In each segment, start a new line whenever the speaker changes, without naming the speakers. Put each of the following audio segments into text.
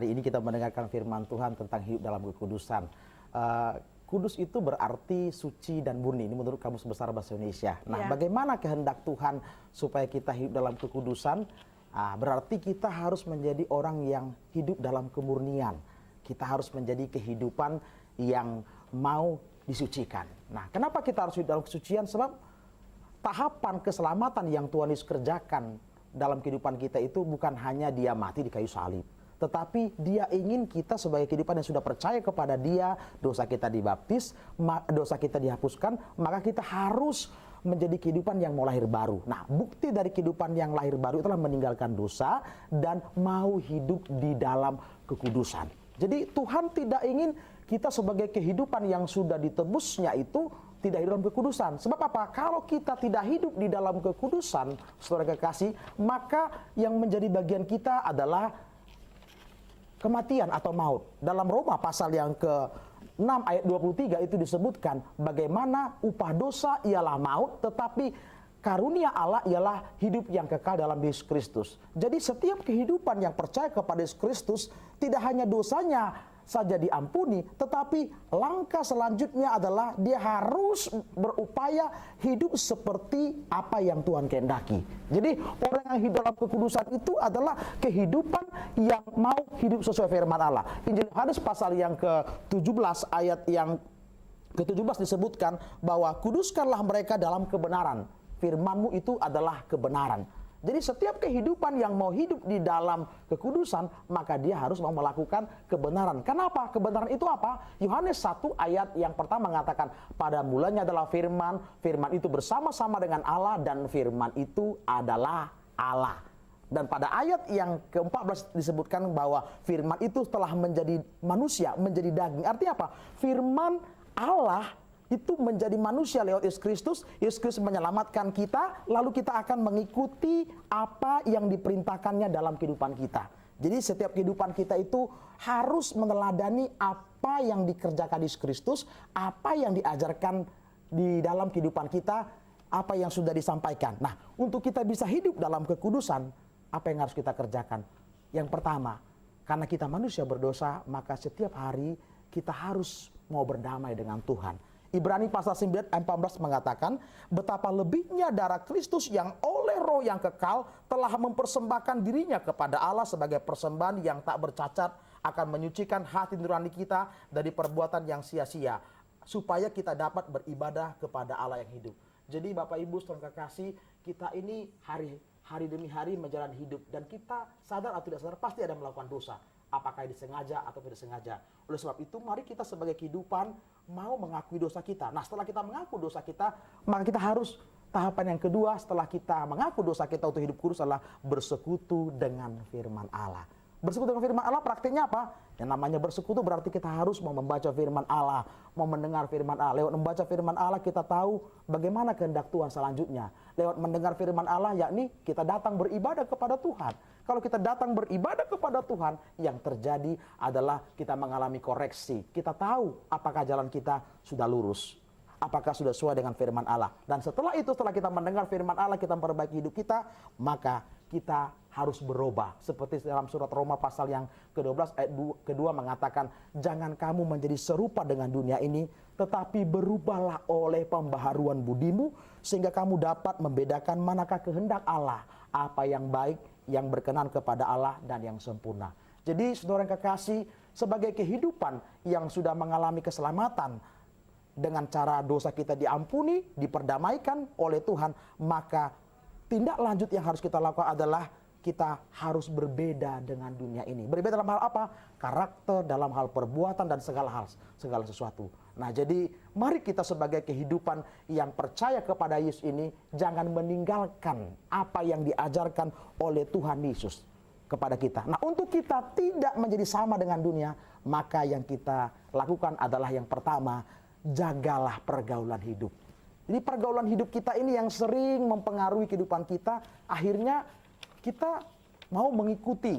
Hari ini kita mendengarkan firman Tuhan tentang hidup dalam kekudusan. Kudus itu berarti suci dan murni. Ini menurut Kamus Besar Bahasa Indonesia. Nah, bagaimana kehendak Tuhan supaya kita hidup dalam kekudusan? Berarti kita harus menjadi orang yang hidup dalam kemurnian. Kita harus menjadi kehidupan yang mau disucikan. Nah, kenapa kita harus hidup dalam kesucian? Sebab tahapan keselamatan yang Tuhan Yesus kerjakan dalam kehidupan kita itu bukan hanya dia mati di kayu salib, tetapi dia ingin kita sebagai kehidupan yang sudah percaya kepada dia, dosa kita dibaptis, dosa kita dihapuskan, maka kita harus menjadi kehidupan yang mau lahir baru. Nah, bukti dari kehidupan yang lahir baru itulah meninggalkan dosa dan mau hidup di dalam kekudusan. Jadi Tuhan tidak ingin kita sebagai kehidupan yang sudah ditebusnya itu tidak hidup dalam kekudusan. Sebab apa? Kalau kita tidak hidup di dalam kekudusan, saudara kekasih, maka yang menjadi bagian kita adalah kematian atau maut. Dalam Roma pasal yang ke-6 ayat 23 itu disebutkan bagaimana upah dosa ialah maut, tetapi karunia Allah ialah hidup yang kekal dalam Yesus Kristus. Jadi setiap kehidupan yang percaya kepada Yesus Kristus tidak hanya dosanya saja diampuni, tetapi langkah selanjutnya adalah dia harus berupaya hidup seperti apa yang Tuhan kehendaki. Jadi orang yang hidup dalam kekudusan itu adalah kehidupan yang mau hidup sesuai firman Allah. Injil Yohanes pasal yang ke-17 ayat yang ke-17 disebutkan bahwa kuduskanlah mereka dalam kebenaran. Firman-Mu itu adalah kebenaran. Jadi setiap kehidupan yang mau hidup di dalam kekudusan, maka dia harus mau melakukan kebenaran. Kenapa? Kebenaran itu apa? Yohanes 1 ayat yang pertama mengatakan, pada mulanya adalah firman, firman itu bersama-sama dengan Allah, dan firman itu adalah Allah. Dan pada ayat yang ke-14 disebutkan bahwa firman itu telah menjadi manusia, menjadi daging. Artinya apa? Firman Allah itu menjadi manusia lewat Yesus Kristus. Yesus Kristus menyelamatkan kita, lalu kita akan mengikuti apa yang diperintahkannya dalam kehidupan kita. Jadi setiap kehidupan kita itu harus meneladani apa yang dikerjakan Yesus Kristus, apa yang diajarkan di dalam kehidupan kita, apa yang sudah disampaikan. Nah, untuk kita bisa hidup dalam kekudusan, apa yang harus kita kerjakan? Yang pertama, karena kita manusia berdosa, maka setiap hari kita harus mau berdamai dengan Tuhan. Ibrani pasal 9 ayat 14 mengatakan, betapa lebihnya darah Kristus yang oleh roh yang kekal telah mempersembahkan dirinya kepada Allah sebagai persembahan yang tak bercacat, akan menyucikan hati nurani kita dari perbuatan yang sia-sia, supaya kita dapat beribadah kepada Allah yang hidup. Jadi Bapak Ibu saudara kekasih, kita ini hari demi hari menjalani hidup, dan kita sadar atau tidak sadar pasti ada melakukan dosa. Apakah disengaja atau tidak sengaja. Oleh sebab itu mari kita sebagai kehidupan mau mengakui dosa kita. Nah, setelah kita mengaku dosa kita, maka kita harus tahapan yang kedua setelah kita mengaku dosa kita untuk hidup kudus adalah bersekutu dengan firman Allah. Bersekutu dengan firman Allah praktiknya apa? Yang namanya bersekutu berarti kita harus mau membaca firman Allah, mau mendengar firman Allah. Lewat membaca firman Allah kita tahu bagaimana kehendak Tuhan selanjutnya. Lewat mendengar firman Allah yakni kita datang beribadah kepada Tuhan. Kalau kita datang beribadah kepada Tuhan, yang terjadi adalah kita mengalami koreksi. Kita tahu apakah jalan kita sudah lurus, apakah sudah sesuai dengan firman Allah. Dan setelah itu, setelah kita mendengar firman Allah, kita memperbaiki hidup kita, maka kita harus berubah. Seperti dalam surat Roma pasal yang ke-12 ayat kedua mengatakan, jangan kamu menjadi serupa dengan dunia ini, tetapi berubahlah oleh pembaharuan budimu, sehingga kamu dapat membedakan manakah kehendak Allah, apa yang baik, yang berkenan kepada Allah, dan yang sempurna. Jadi saudara yang kekasih, sebagai kehidupan yang sudah mengalami keselamatan dengan cara dosa kita diampuni, diperdamaikan oleh Tuhan, maka tindak lanjut yang harus kita lakukan adalah kita harus berbeda dengan dunia ini. Berbeda dalam hal apa? Karakter, dalam hal perbuatan, dan segala sesuatu. Nah, jadi mari kita sebagai kehidupan yang percaya kepada Yesus ini jangan meninggalkan apa yang diajarkan oleh Tuhan Yesus kepada kita. Nah, untuk kita tidak menjadi sama dengan dunia, maka yang kita lakukan adalah yang pertama, jagalah pergaulan hidup. Jadi pergaulan hidup kita ini yang sering mempengaruhi kehidupan kita, akhirnya kita mau mengikuti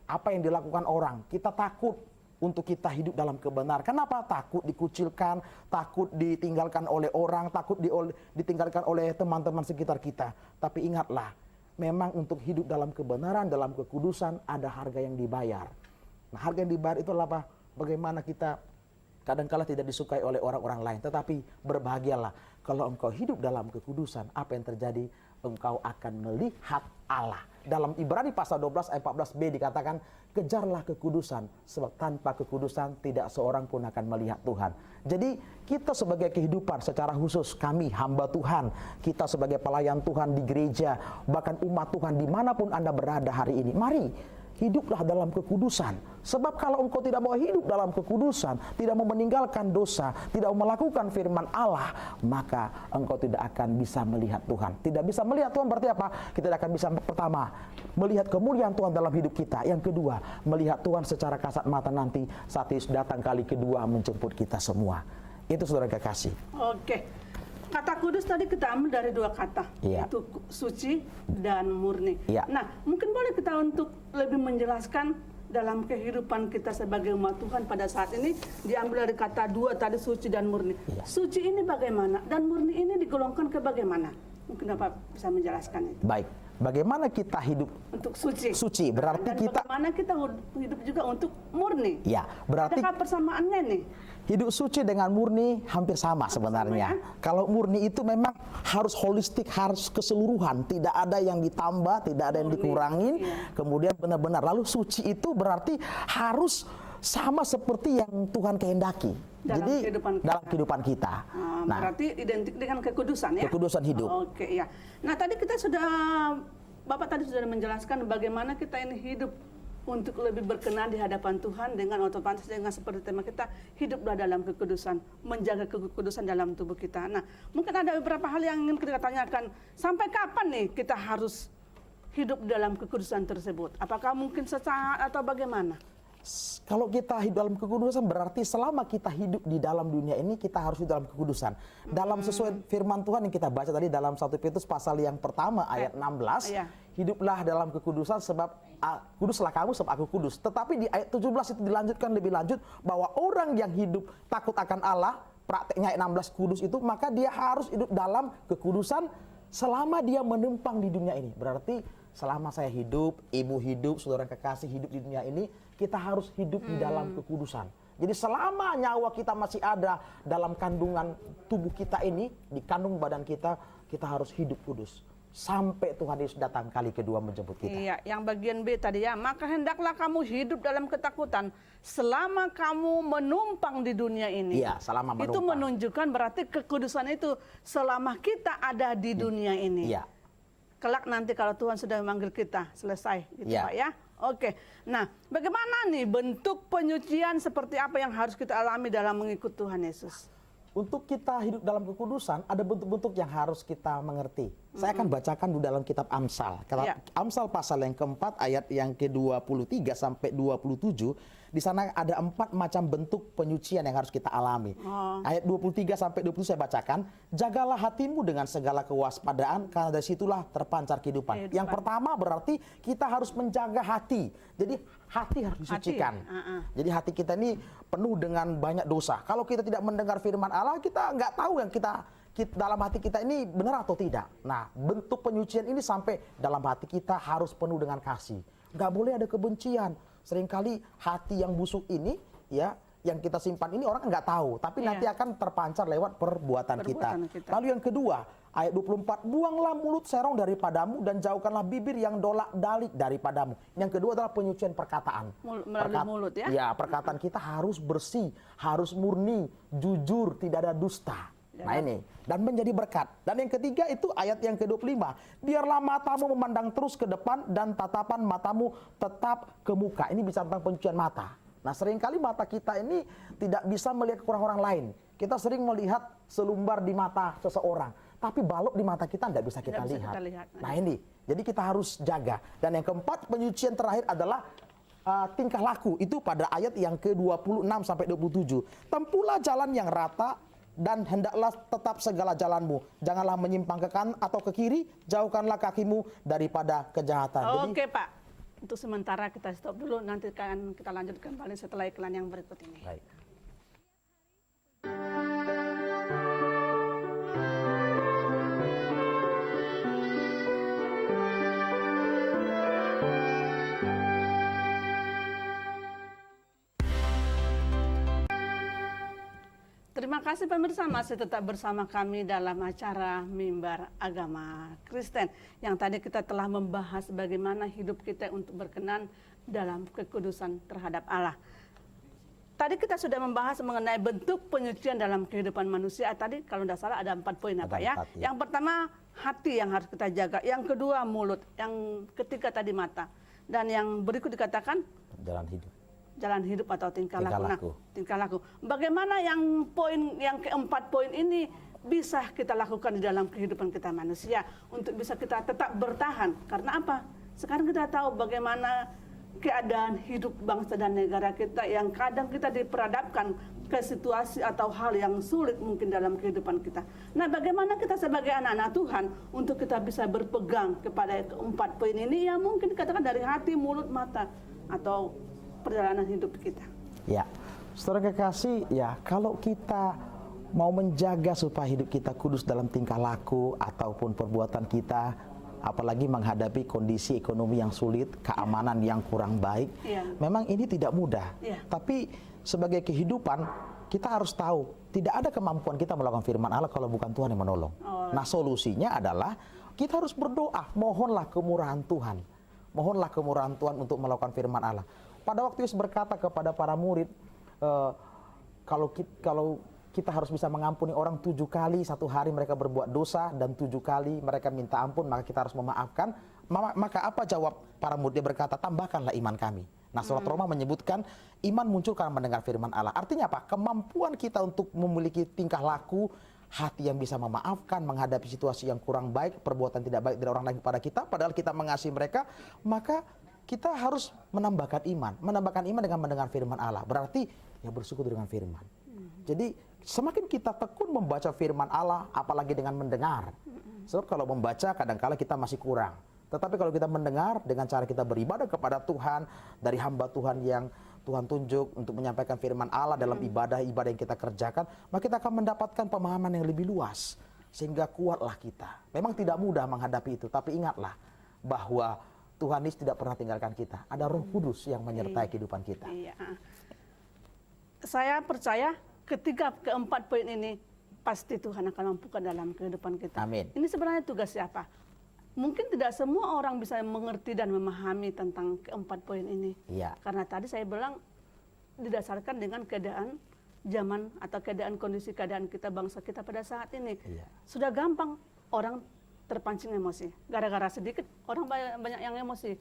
apa yang dilakukan orang. Kita takut untuk kita hidup dalam kebenaran. Kenapa? Takut dikucilkan, takut ditinggalkan oleh orang, takut ditinggalkan oleh teman-teman sekitar kita. Tapi ingatlah, memang untuk hidup dalam kebenaran, dalam kekudusan, ada harga yang dibayar. Nah, harga yang dibayar itu adalah apa? Bagaimana kita kadangkala tidak disukai oleh orang-orang lain, tetapi berbahagialah kalau engkau hidup dalam kekudusan. Apa yang terjadi? Engkau akan melihat Allah. Dalam Ibrani pasal 12 ayat 14b dikatakan, kejarlah kekudusan, sebab tanpa kekudusan tidak seorang pun akan melihat Tuhan. Jadi kita sebagai kehidupan secara khusus, kami hamba Tuhan, kita sebagai pelayan Tuhan di gereja, bahkan umat Tuhan dimanapun Anda berada hari ini, mari hiduplah dalam kekudusan. Sebab kalau engkau tidak mau hidup dalam kekudusan, tidak mau meninggalkan dosa, tidak mau melakukan firman Allah, maka engkau tidak akan bisa melihat Tuhan. Tidak bisa melihat Tuhan berarti apa? Kita tidak akan bisa, pertama, melihat kemuliaan Tuhan dalam hidup kita. Yang kedua, melihat Tuhan secara kasat mata nanti saat Yesus datang kali kedua menjemput kita semua. Itu saudara kekasih.
Oke. Kata kudus tadi kita ambil dari dua kata, yaitu suci dan murni. Nah, mungkin boleh kita untuk lebih menjelaskan dalam kehidupan kita sebagai umat Tuhan pada saat ini, diambil dari kata dua tadi, suci dan murni. Suci ini bagaimana? Dan murni ini digolongkan ke bagaimana? Mungkin Bapak bisa menjelaskan itu.
Baik. Bagaimana kita hidup
untuk suci?
Suci berarti
dan
kita.
Bagaimana kita hidup juga untuk murni?
Ya, berarti.
Adakah persamaannya nih?
Hidup suci dengan murni hampir sama sebenarnya. Kalau murni itu memang harus holistik, harus keseluruhan, tidak ada yang ditambah, tidak ada yang dikurangin. Kemudian benar-benar. Lalu suci itu berarti harus sama seperti yang Tuhan kehendaki. Jadi dalam kehidupan kita.
Nah, berarti identik dengan kekudusan ya?
Kekudusan hidup.
Oke, ya. Nah, tadi kita Bapak tadi sudah menjelaskan bagaimana kita ini hidup untuk lebih berkenan di hadapan Tuhan dengan otomatis dengan seperti tema kita, hiduplah dalam kekudusan, menjaga kekudusan dalam tubuh kita. Nah, mungkin ada beberapa hal yang ingin kita tanyakan. Sampai kapan nih kita harus hidup dalam kekudusan tersebut? Apakah mungkin sesaat atau bagaimana?
Kalau kita hidup dalam kekudusan berarti selama kita hidup di dalam dunia ini kita harus hidup dalam kekudusan. Dalam sesuai firman Tuhan yang kita baca tadi dalam 1 Petrus pasal yang pertama ayat 16, hiduplah dalam kekudusan sebab kuduslah kamu sebab aku kudus. Tetapi di ayat 17 itu dilanjutkan lebih lanjut bahwa orang yang hidup takut akan Allah, prakteknya ayat 16 kudus itu, maka dia harus hidup dalam kekudusan selama dia menumpang di dunia ini. Berarti selama saya hidup, ibu hidup, saudara kekasih hidup di dunia ini, kita harus hidup di dalam kekudusan. Jadi selama nyawa kita masih ada dalam kandungan tubuh kita ini, di kandung badan kita, kita harus hidup kudus. Sampai Tuhan Yesus datang kali kedua menjemput kita.
Iya, yang bagian B tadi ya, maka hendaklah kamu hidup dalam ketakutan selama kamu menumpang di dunia ini.
Iya, selama menumpang.
Itu menunjukkan berarti kekudusan itu selama kita ada di dunia ini.
Iya.
Kelak nanti kalau Tuhan sudah memanggil kita, selesai gitu Pak ya. Oke, nah bagaimana nih bentuk penyucian seperti apa yang harus kita alami dalam mengikut Tuhan Yesus?
Untuk kita hidup dalam kekudusan, ada bentuk-bentuk yang harus kita mengerti. Saya akan bacakan dulu dalam kitab Amsal. Amsal pasal yang keempat, ayat yang ke-23 sampai 27. Di sana ada 4 macam bentuk penyucian yang harus kita alami. Ayat 23 sampai 20 saya bacakan. Jagalah hatimu dengan segala kewaspadaan, karena dari situlah terpancar kehidupan. Yang pertama berarti kita harus menjaga hati. Jadi hati harus disucikan. Jadi hati kita ini penuh dengan banyak dosa. Kalau kita tidak mendengar firman Allah, kita nggak tahu yang kita dalam hati kita ini benar atau tidak. Nah, bentuk penyucian ini sampai dalam hati kita harus penuh dengan kasih. Nggak boleh ada kebencian. Seringkali hati yang busuk ini, ya, yang kita simpan ini orang nggak tahu, tapi nanti akan terpancar lewat perbuatan kita. Lalu yang kedua, ayat 24, buanglah mulut serong daripadamu dan jauhkanlah bibir yang dolak-dalik daripadamu. Yang kedua adalah penyucian perkataan.
Melalui mulut ya?
Ya, perkataan kita harus bersih, harus murni, jujur, tidak ada dusta. Nah ini, dan menjadi berkat. Dan yang ketiga itu ayat yang ke-25. Biarlah matamu memandang terus ke depan dan tatapan matamu tetap ke muka. Ini bicara tentang pencucian mata. Nah seringkali mata kita ini tidak bisa melihat kekurangan orang lain. Kita sering melihat selumbar di mata seseorang. Tapi balok di mata kita tidak bisa kita lihat. Nah ini, jadi kita harus jaga. Dan yang keempat, penyucian terakhir adalah tingkah laku. Itu pada ayat yang ke-26 sampai 27. Tempuhlah jalan yang rata, dan hendaklah tetap segala jalanmu. Janganlah menyimpang ke kanan atau ke kiri, jauhkanlah kakimu daripada kejahatan.
Oke Pak, untuk sementara kita stop dulu, nanti akan kita lanjutkan paling setelah iklan yang berikut ini.
Baik.
Terima kasih pemirsa, masih tetap bersama kami dalam acara Mimbar Agama Kristen. Yang tadi kita telah membahas bagaimana hidup kita untuk berkenan dalam kekudusan terhadap Allah. Tadi kita sudah membahas mengenai bentuk penyucian dalam kehidupan manusia. Tadi kalau tidak salah ada 4 poin apa ya? Yang pertama hati yang harus kita jaga. Yang kedua mulut. Yang ketiga tadi mata. Dan yang berikut dikatakan
Jalan hidup.
Jalan hidup atau tingkah laku.
Tingkah
Nah,
laku.
tingkah laku. Bagaimana yang keempat poin ini bisa kita lakukan di dalam kehidupan kita manusia untuk bisa kita tetap bertahan? Karena apa? Sekarang kita tahu bagaimana keadaan hidup bangsa dan negara kita yang kadang kita diperhadapkan ke situasi atau hal yang sulit mungkin dalam kehidupan kita. Nah, bagaimana kita sebagai anak-anak Tuhan untuk kita bisa berpegang kepada keempat poin ini yang mungkin dikatakan dari hati, mulut, mata atau perjalanan hidup kita.
Ya, saudara kekasih, ya kalau kita mau menjaga supaya hidup kita kudus dalam tingkah laku ataupun perbuatan kita, apalagi menghadapi kondisi ekonomi yang sulit, keamanan yang kurang baik, memang ini tidak mudah. Tapi sebagai kehidupan, kita harus tahu, tidak ada kemampuan kita melakukan firman Allah kalau bukan Tuhan yang menolong. Nah, solusinya adalah kita harus berdoa, mohonlah kemurahan Tuhan. Mohonlah kemurahan Tuhan untuk melakukan firman Allah. Pada waktu Yesus berkata kepada para murid, kalau kita harus bisa mengampuni orang 7 kali satu hari mereka berbuat dosa dan 7 kali mereka minta ampun, maka kita harus memaafkan. Maka apa jawab para murid? Dia berkata, tambahkanlah iman kami. Nah, surat Roma menyebutkan iman muncul karena mendengar firman Allah. Artinya apa? Kemampuan kita untuk memiliki tingkah laku, hati yang bisa memaafkan, menghadapi situasi yang kurang baik, perbuatan tidak baik dari orang lain kepada kita, padahal kita mengasihi mereka, maka kita harus menambahkan iman. Menambahkan iman dengan mendengar firman Allah. Berarti ya bersyukur dengan firman. Jadi semakin kita tekun membaca firman Allah, apalagi dengan mendengar. Sebab kalau membaca kadang-kala kita masih kurang. Tetapi kalau kita mendengar dengan cara kita beribadah kepada Tuhan, dari hamba Tuhan yang Tuhan tunjuk untuk menyampaikan firman Allah dalam ibadah-ibadah yang kita kerjakan, maka kita akan mendapatkan pemahaman yang lebih luas. Sehingga kuatlah kita. Memang tidak mudah menghadapi itu, tapi ingatlah bahwa Tuhan Yesus tidak pernah tinggalkan kita. Ada Roh Kudus yang menyertai kehidupan kita.
Saya percaya ketika keempat poin ini pasti Tuhan akan mampukan dalam kehidupan kita.
Amin.
Ini sebenarnya tugas siapa? Mungkin tidak semua orang bisa mengerti dan memahami tentang keempat poin ini. Karena tadi saya bilang didasarkan dengan keadaan zaman atau kondisi keadaan kita, bangsa kita pada saat ini. Sudah gampang orang terpancing emosi. Gara-gara sedikit orang banyak yang emosi,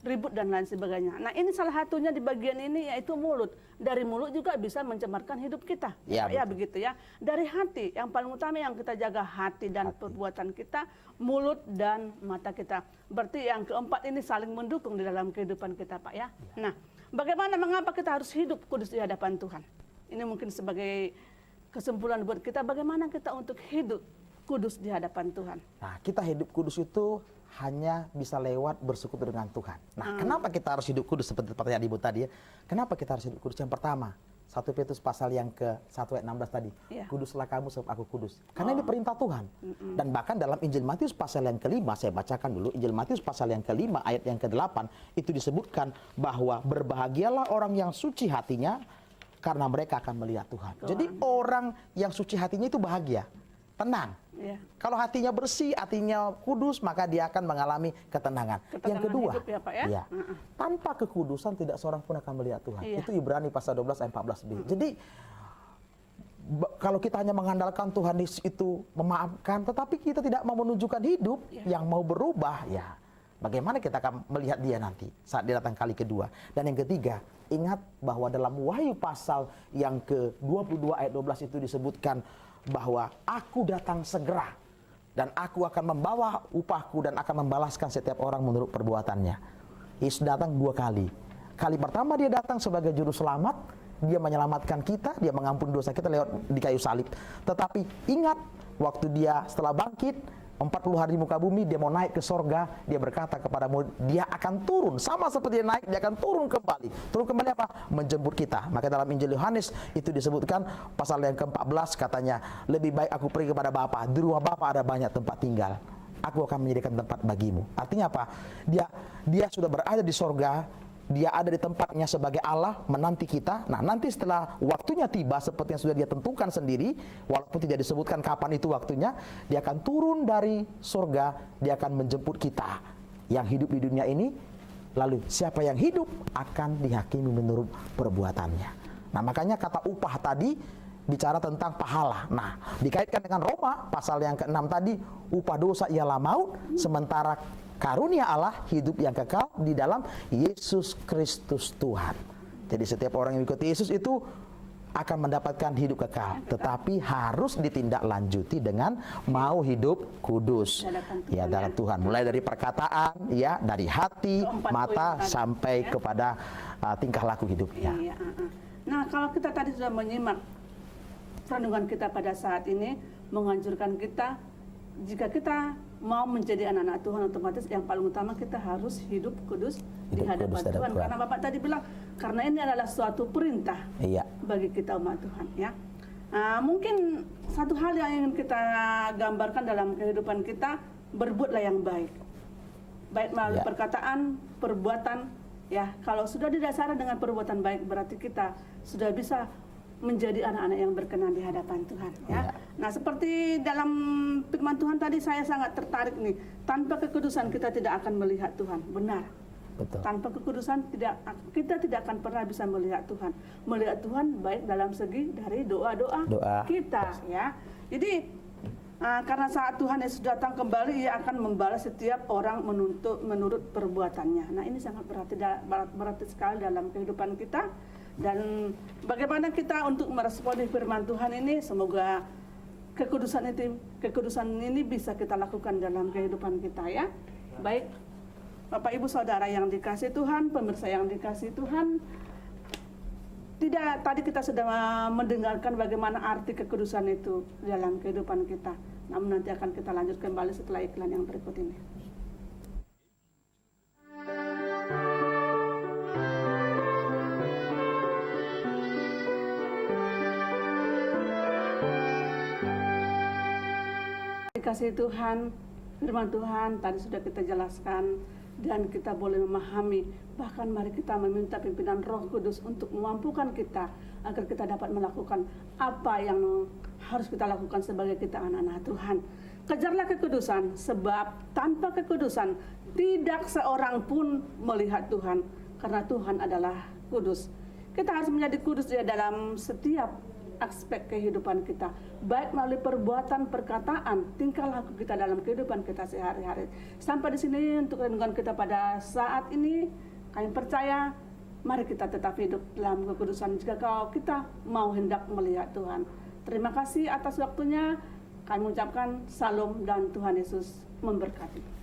ribut dan lain sebagainya. Nah, ini salah satunya di bagian ini yaitu mulut. Dari mulut juga bisa mencemarkan hidup kita. Ya begitu ya. Dari hati, yang paling utama yang kita jaga hati dan perbuatan kita, mulut dan mata kita. Berarti yang keempat ini saling mendukung di dalam kehidupan kita, Pak ya. Nah, bagaimana mengapa kita harus hidup kudus di hadapan Tuhan? Ini mungkin sebagai kesimpulan buat kita bagaimana kita untuk hidup kudus di hadapan Tuhan.
Nah, kita hidup kudus itu hanya bisa lewat bersekutu dengan Tuhan. Nah, kenapa kita harus hidup kudus seperti pertanyaan Ibu tadi ya? Kenapa kita harus hidup kudus? Yang pertama, 1 Petrus pasal yang ke-1 ayat 16 tadi. Kuduslah kamu sebab aku kudus. Karena ini perintah Tuhan. Dan bahkan dalam Injil Matius pasal yang ke-5, saya bacakan dulu. Injil Matius pasal yang ke-5 ayat yang ke-8, itu disebutkan bahwa berbahagialah orang yang suci hatinya karena mereka akan melihat Tuhan. Jadi orang yang suci hatinya itu bahagia, tenang. Kalau hatinya bersih, hatinya kudus, maka dia akan mengalami ketenangan. Yang kedua,
hidup, Pak, ya?
Tanpa kekudusan tidak seorang pun akan melihat Tuhan. Itu Ibrani pasal 12 ayat 14b. Jadi kalau kita hanya mengandalkan Tuhan itu memaafkan, tetapi kita tidak mau menunjukkan hidup yang mau berubah, ya bagaimana kita akan melihat dia nanti saat dia datang kali kedua. Dan yang ketiga, ingat bahwa dalam Wahyu pasal yang ke-22 ayat 12 itu disebutkan bahwa aku datang segera dan aku akan membawa upahku dan akan membalaskan setiap orang menurut perbuatannya. Yesus datang 2 kali. Kali pertama dia datang sebagai juru selamat, dia menyelamatkan kita, dia mengampuni dosa kita lewat di kayu salib. Tetapi ingat, waktu dia setelah bangkit 40 hari di muka bumi, dia mau naik ke sorga, dia berkata kepada murid, dia akan turun, sama seperti dia naik, dia akan turun kembali. Turun kembali apa? Menjemput kita. Maka dalam Injil Yohanes itu disebutkan, pasal yang ke-14 katanya, lebih baik aku pergi kepada Bapa, di rumah Bapa ada banyak tempat tinggal. Aku akan menyediakan tempat bagimu. Artinya apa? Dia sudah berada di sorga, Dia ada di tempatnya sebagai Allah menanti kita. Nah, nanti setelah waktunya tiba seperti yang sudah dia tentukan sendiri, walaupun tidak disebutkan kapan itu waktunya, dia akan turun dari surga, dia akan menjemput kita yang hidup di dunia ini. Lalu siapa yang hidup akan dihakimi menurut perbuatannya. Nah, makanya kata upah tadi bicara tentang pahala. Nah, dikaitkan dengan Roma pasal yang ke-6 tadi, upah dosa ialah maut, sementara karunia Allah hidup yang kekal di dalam Yesus Kristus Tuhan. Jadi setiap orang yang mengikuti Yesus itu akan mendapatkan hidup kekal, tetapi harus ditindaklanjuti dengan mau hidup kudus ya dalam Tuhan. Mulai dari perkataan, ya, dari hati, mata sampai kepada tingkah laku hidupnya.
Nah, kalau kita tadi sudah menyimak renungan kita pada saat ini menganjurkan kita, jika kita mau menjadi anak-anak Tuhan, otomatis yang paling utama kita harus hidup kudus di hadapan Tuhan. Karena Bapak tadi bilang, karena ini adalah suatu perintah bagi kita umat Tuhan. Ya, mungkin satu hal yang ingin kita gambarkan dalam kehidupan kita, berbuatlah yang baik, baik melalui perkataan, perbuatan. Ya, kalau sudah didasari dengan perbuatan baik, berarti kita sudah bisa menjadi anak-anak yang berkenan di hadapan Tuhan. Ya. Nah, seperti dalam firman Tuhan tadi, saya sangat tertarik nih. Tanpa kekudusan kita tidak akan melihat Tuhan. Benar.
Betul.
Tanpa kekudusan kita tidak akan pernah bisa melihat Tuhan. Melihat Tuhan baik dalam segi dari doa-doa kita. Ya. Jadi karena saat Tuhan Yesus datang kembali, Ia akan membalas setiap orang menurut perbuatannya. Nah, ini sangat berarti sekali dalam kehidupan kita. Dan bagaimana kita untuk meresponi firman Tuhan ini, semoga kekudusan ini bisa kita lakukan dalam kehidupan kita, ya. Baik Bapak Ibu Saudara yang dikasih Tuhan, pemirsa yang dikasih Tuhan, tadi kita sudah mendengarkan bagaimana arti kekudusan itu dalam kehidupan kita. Namun nanti akan kita lanjut kembali setelah iklan yang berikut ini. Kasih Tuhan, firman Tuhan tadi sudah kita jelaskan dan kita boleh memahami. Bahkan mari kita meminta pimpinan Roh Kudus untuk memampukan kita agar kita dapat melakukan apa yang harus kita lakukan sebagai kita anak-anak Tuhan. Kejarlah kekudusan, sebab tanpa kekudusan tidak seorang pun melihat Tuhan, karena Tuhan adalah kudus. Kita harus menjadi kudus di dalam setiap aspek kehidupan kita, baik melalui perbuatan, perkataan, tingkah laku kita dalam kehidupan kita sehari-hari. Sampai di sini untuk renungan kita pada saat ini. Kami percaya, mari kita tetap hidup dalam kekudusan jika kita mau hendak melihat Tuhan. Terima kasih atas waktunya. Kami mengucapkan salam dan Tuhan Yesus memberkati.